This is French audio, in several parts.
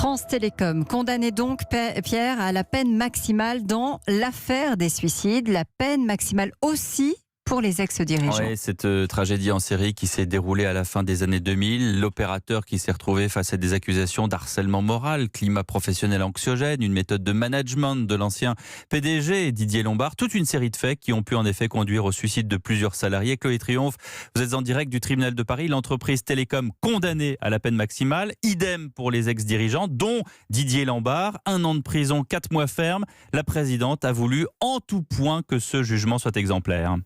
France Télécom condamné donc Pierre à la peine maximale dans l'affaire des suicides, la peine maximale aussi pour les ex-dirigeants. Oui, cette tragédie en série qui s'est déroulée à la fin des années 2000, l'opérateur qui s'est retrouvé face à des accusations d'harcèlement moral, climat professionnel anxiogène, une méthode de management de l'ancien PDG Didier Lombard, toute une série de faits qui ont pu en effet conduire au suicide de plusieurs salariés. Chloé Triomphe, vous êtes en direct du tribunal de Paris, l'entreprise Télécom condamnée à la peine maximale, idem pour les ex-dirigeants, dont Didier Lombard, 1 an de prison, 4 mois ferme. La présidente a voulu en tout point que ce jugement soit exemplaire.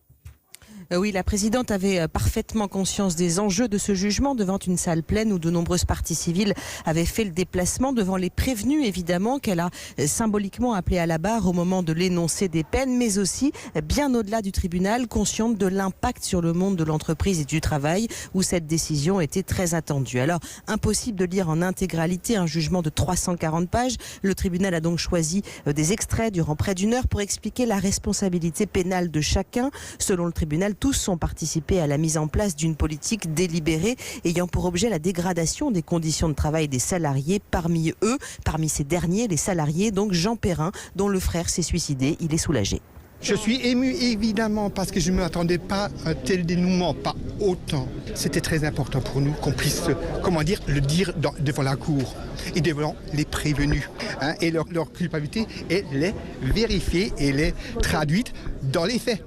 Oui, la présidente avait parfaitement conscience des enjeux de ce jugement devant une salle pleine où de nombreuses parties civiles avaient fait le déplacement, devant les prévenus évidemment qu'elle a symboliquement appelé à la barre au moment de l'énoncé des peines, mais aussi bien au-delà du tribunal, consciente de l'impact sur le monde de l'entreprise et du travail où cette décision était très attendue. Alors, impossible de lire en intégralité un jugement de 340 pages. Le tribunal a donc choisi des extraits durant près d'1 heure pour expliquer la responsabilité pénale de chacun. Selon le tribunal, tous ont participé à la mise en place d'une politique délibérée ayant pour objet la dégradation des conditions de travail des salariés. Parmi ces derniers, les salariés, donc Jean Perrin, dont le frère s'est suicidé. Il est soulagé. Je suis ému évidemment parce que je ne m'attendais pas à un tel dénouement, pas autant. C'était très important pour nous qu'on puisse, le dire devant la cour et devant les prévenus. Et leur culpabilité, elle est vérifiée et elle est traduite dans les faits.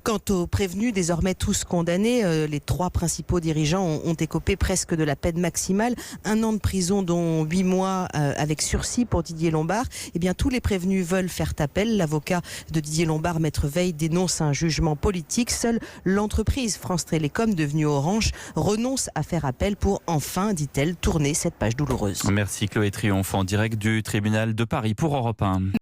Quant aux prévenus, désormais tous condamnés, les 3 principaux dirigeants ont écopé presque de la peine maximale. 1 an de prison, dont 8 mois avec sursis pour Didier Lombard. Eh bien, tous les prévenus veulent faire appel. L'avocat de Didier Lombard, Maître Veil, dénonce un jugement politique. Seule l'entreprise France Télécom, devenue Orange, renonce à faire appel pour enfin, dit-elle, tourner cette page douloureuse. Merci Chloé Triomphe, en direct du tribunal de Paris pour Europe 1.